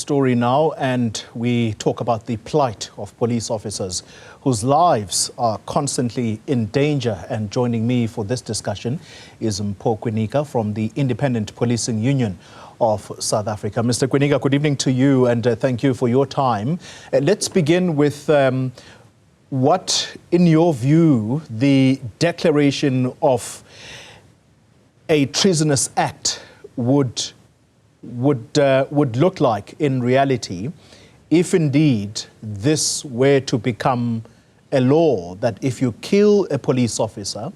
story now, and we talk about the plight of police officers whose lives are constantly in danger. And joining me for this discussion is Mpho Kwinika from the Independent Policing Union of South Africa. Mr. Kwinika, good evening to you, and thank you for your time. Let's begin with what, in your view, the declaration of a treasonous act would look like in reality if indeed this were to become a law, that if you kill a police officer,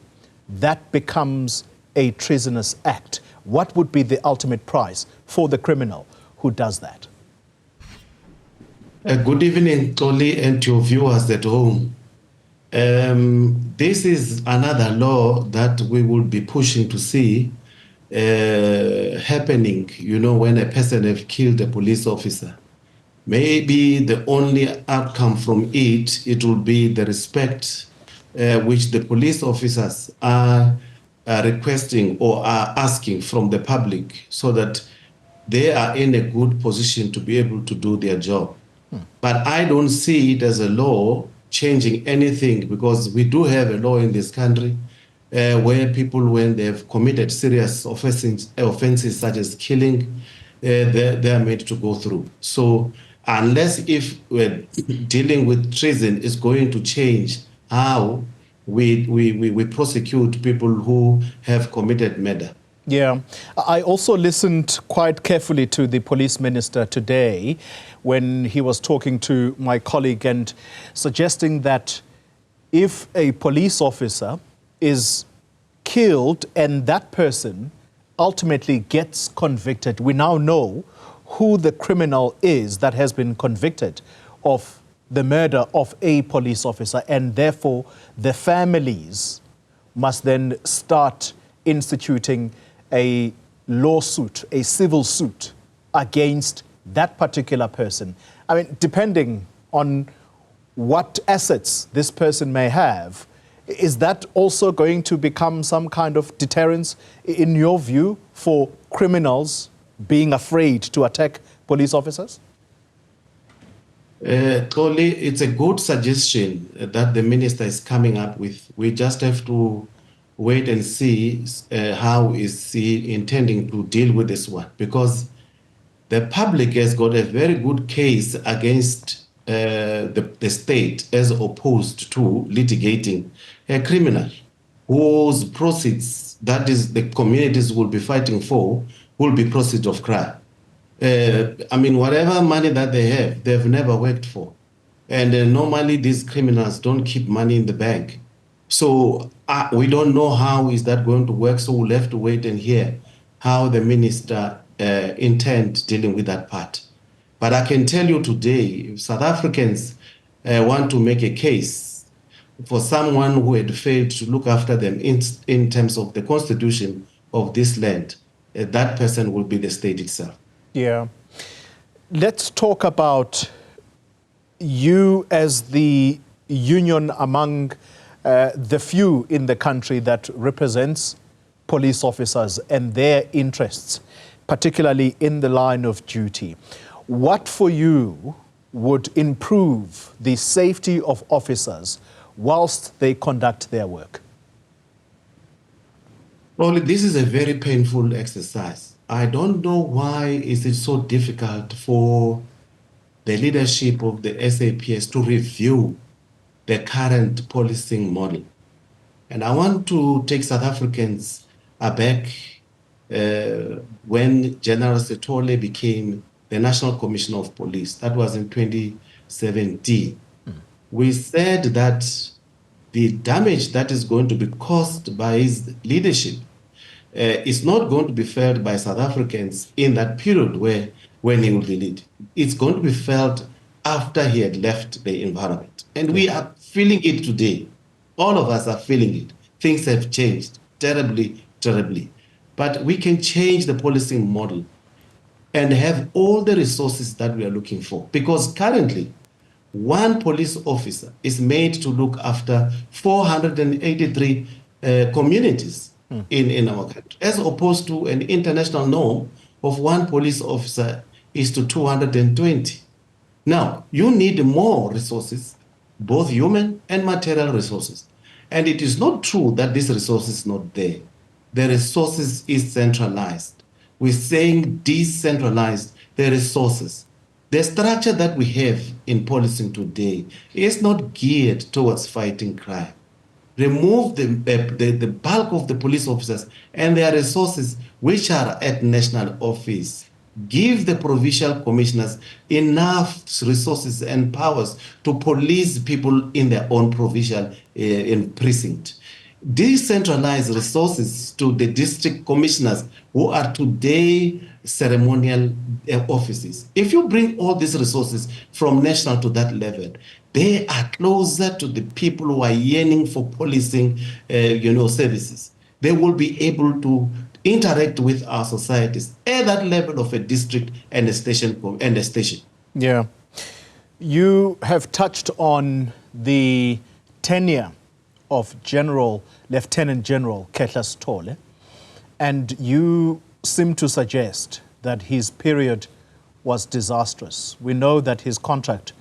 that becomes a treasonous act. What would be the ultimate price for the criminal who does that? Good evening, Toli, and your viewers at home. This is another law that we will be pushing to see happening, when a person has killed a police officer. Maybe the only outcome from it will be the respect which the police officers are requesting or are asking from the public, so that they are in a good position to be able to do their job. But I don't see it as a law changing anything, because we do have a law in this country where people, when they've committed serious offenses such as killing, they are made to go through. So unless if we're dealing with treason is going to change how we prosecute people who have committed murder. Yeah, I also listened quite carefully to the police minister today when he was talking to my colleague and suggesting that if a police officer is killed and that person ultimately gets convicted, we now know who the criminal is that has been convicted of the murder of a police officer, and therefore the families must then start instituting a lawsuit, a civil suit against that particular person. I mean, depending on what assets this person may have, is that also going to become some kind of deterrence, in your view, for criminals being afraid to attack police officers? Totally, it's a good suggestion that the minister is coming up with. We just have to wait and see how is he intending to deal with this one, because the public has got a very good case against the state, as opposed to litigating a criminal whose proceeds, that is the communities will be fighting for, will be proceeds of crime. I mean, whatever money that they have, they've never worked for. And normally these criminals don't keep money in the bank. So we don't know how is that going to work, so we'll have to wait and hear how the minister intends dealing with that part. But I can tell you today, if South Africans want to make a case for someone who had failed to look after them in terms of the constitution of this land, that person will be the state itself. Yeah. Let's talk about you as the union among the few in the country that represents police officers and their interests, particularly in the line of duty. What for you would improve the safety of officers whilst they conduct their work? Well, this is a very painful exercise. I don't know why is it so difficult for the leadership of the SAPS to review the current policing model. And I want to take South Africans aback when General Setole became the National Commissioner of Police. That was in 2017. We said that the damage that is going to be caused by his leadership is not going to be felt by South Africans in that period when he will lead. It's going to be felt after he had left the environment. And we are feeling it today. All of us are feeling it. Things have changed terribly, terribly. But we can change the policing model and have all the resources that we are looking for. Because currently, one police officer is made to look after 483 communities in our country, as opposed to an international norm of one police officer is to 220. Now, you need more resources, both human and material resources. And it is not true that this resource is not there. The resources is centralized. We're saying decentralized the resources. The structure that we have in policing today is not geared towards fighting crime. Remove the bulk of the police officers and their resources, which are at national office. Give the provincial commissioners enough resources and powers to police people in their own provincial in precinct. Decentralize resources to the district commissioners who are today ceremonial offices. If you bring all these resources from national to that level, they are closer to the people who are yearning for policing, services. They will be able to interact with our societies at that level of a district and a station. Yeah. You have touched on the tenure of Lieutenant General Kehla Sithole, and you seem to suggest that his period was disastrous. We know that his contract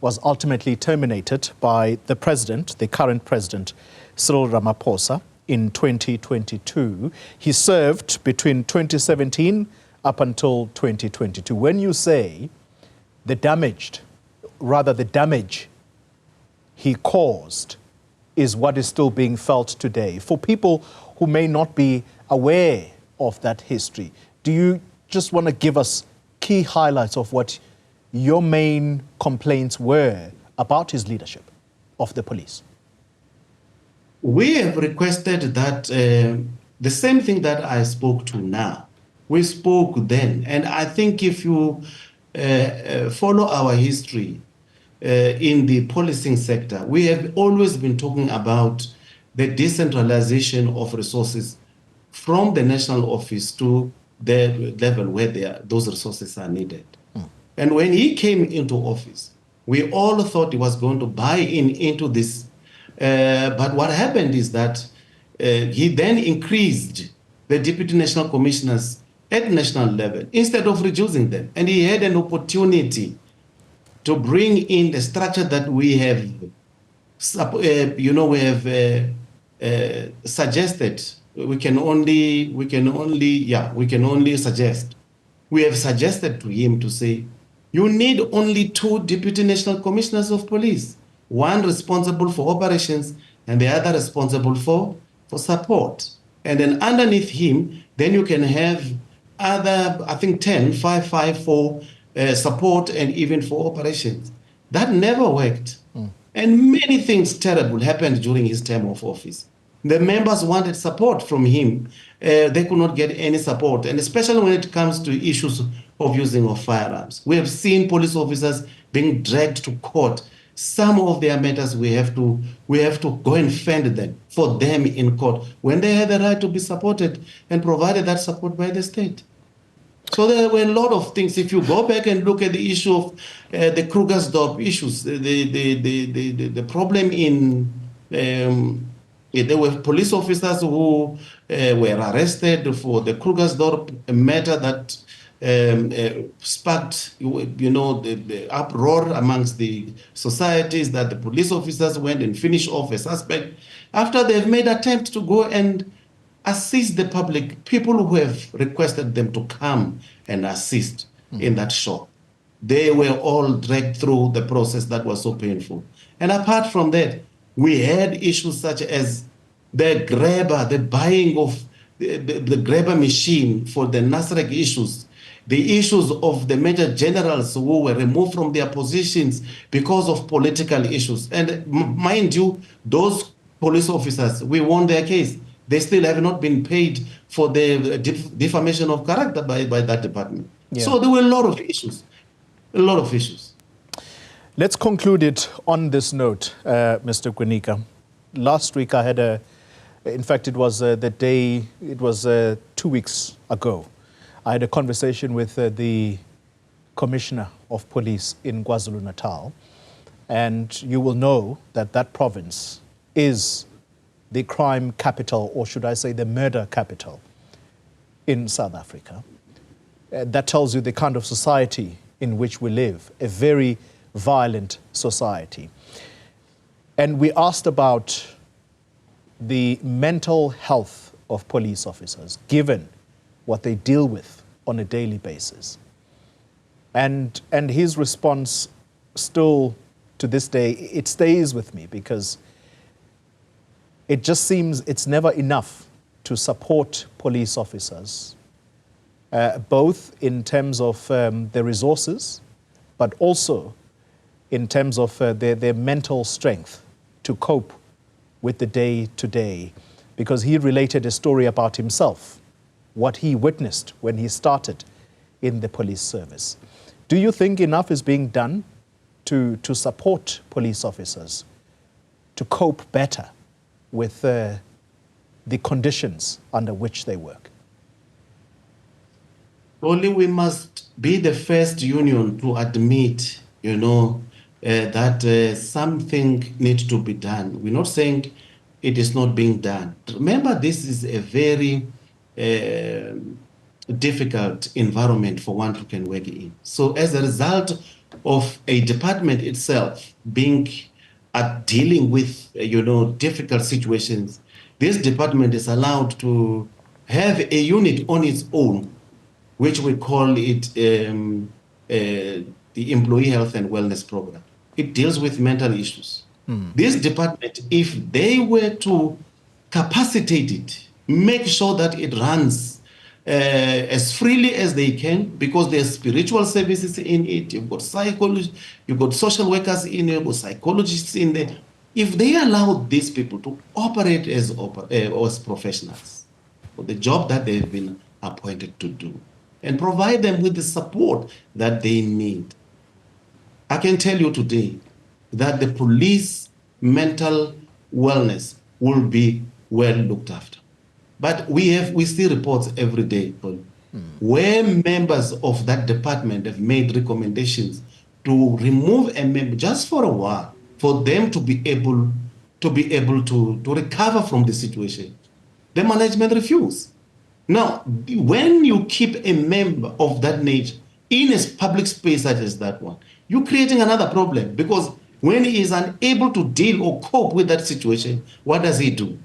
was ultimately terminated by the president, the current president, Cyril Ramaphosa, in 2022. He served between 2017 up until 2022. When you say the damage he caused is what is still being felt today, for people who may not be aware of that history, do you just want to give us key highlights of what your main complaints were about his leadership of the police? We have requested that the same thing that I spoke to now, we spoke then. And I think if you follow our history in the policing sector, we have always been talking about the decentralization of resources from the national office to the level where those resources are needed. And when he came into office, we all thought he was going to buy into this. But what happened is that he then increased the deputy national commissioners at national level instead of reducing them. And he had an opportunity to bring in the structure that we have, suggested. We can only suggest. We have suggested to him to say, you need only 2 deputy national commissioners of police, one responsible for operations and the other responsible for support. And then underneath him, then you can have other, I think 10, 5 for support and even for operations. That never worked. And many things terrible happened during his term of office. The members wanted support from him. They could not get any support, and especially when it comes to issues of using of firearms. We have seen police officers being dragged to court. Some of their matters we have to go and fend them for them in court when they had the right to be supported and provided that support by the state. So there were a lot of things. If you go back and look at the issue of the Krugersdorp issues, the problem in there were police officers who were arrested for the Krugersdorp matter that sparked, the uproar amongst the societies, that the police officers went and finished off a suspect after they've made attempts to go and assist the public, people who have requested them to come and assist in that shop. They were all dragged through the process that was so painful. And apart from that, we had issues such as the grabber, the buying of the grabber machine for the Nasrec issues, the issues of the major generals who were removed from their positions because of political issues. And mind you, those police officers, we won their case. They still have not been paid for the defamation of character by that department. Yeah. So there were a lot of issues. Let's conclude it on this note, Mr. Kwinika. Last week I had it was 2 weeks ago. I had a conversation with the Commissioner of Police in KwaZulu-Natal, and you will know that that province is the crime capital, or should I say the murder capital in South Africa. that tells you the kind of society in which we live, a very violent society. And we asked about the mental health of police officers, given what they deal with on a daily basis. And his response still, to this day, it stays with me, because it just seems it's never enough to support police officers, both in terms of their resources, but also in terms of their mental strength to cope with the day-to-day. Because he related a story about himself, what he witnessed when he started in the police service. Do you think enough is being done to support police officers to cope better with the conditions under which they work? Only we must be the first union to admit, that something needs to be done. We're not saying it is not being done. Remember, this is a very difficult environment for one to can work in. So as a result of a department itself being dealing with, difficult situations, this department is allowed to have a unit on its own, which we call it the Employee Health and Wellness Program. It deals with mental issues. This department, if they were to capacitate it, make sure that it runs as freely as they can, because there's spiritual services in it, you've got psychology, you've got social workers in it, you've got psychologists in there. If they allow these people to operate as professionals for the job that they've been appointed to do, and provide them with the support that they need, I can tell you today that the police mental wellness will be well looked after. But we see reports every day, Paul, where members of that department have made recommendations to remove a member just for a while, for them to be able to recover from the situation. The management refused. Now, when you keep a member of that nature in a public space such as that one, you're creating another problem, because when he is unable to deal or cope with that situation, what does he do?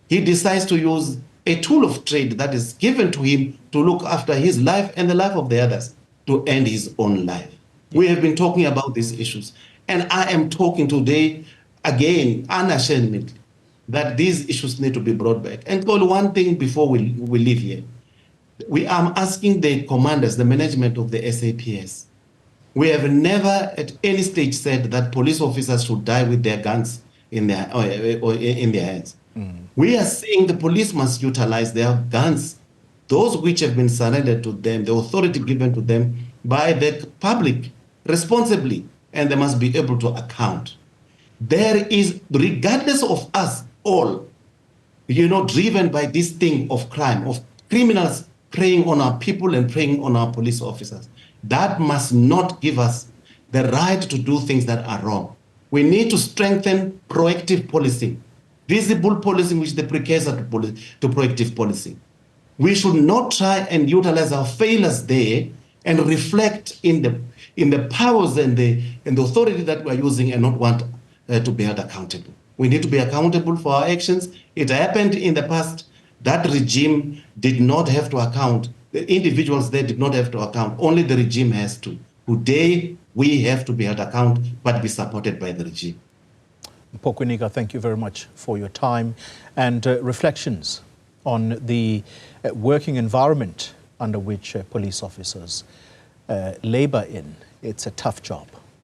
He decides to use a tool of trade that is given to him to look after his life and the life of the others, to end his own life. We have been talking about these issues, and I am talking today, again, unashamedly, that these issues need to be brought back. And Paul, one thing before we leave here, we are asking the commanders, the management of the SAPS. We have never at any stage said that police officers should die with their guns in their hands. We are saying the police must utilize their guns, those which have been surrendered to them, the authority given to them by the public responsibly, and they must be able to account. There is, regardless of us all, driven by this thing of crime, of criminals preying on our people and preying on our police officers, that must not give us the right to do things that are wrong. We need to strengthen proactive policing, visible policing, which is the precursor to proactive policing. We should not try and utilize our failures there and reflect in the powers and the authority that we are using, and not want to be held accountable. We need to be accountable for our actions. It happened in the past. That regime did not have to account. The individuals there did not have to account. Only the regime has to. Today, we have to be held account, but be supported by the regime. Mpho Kwinika, thank you very much for your time and reflections on the working environment under which police officers labor in. It's a tough job.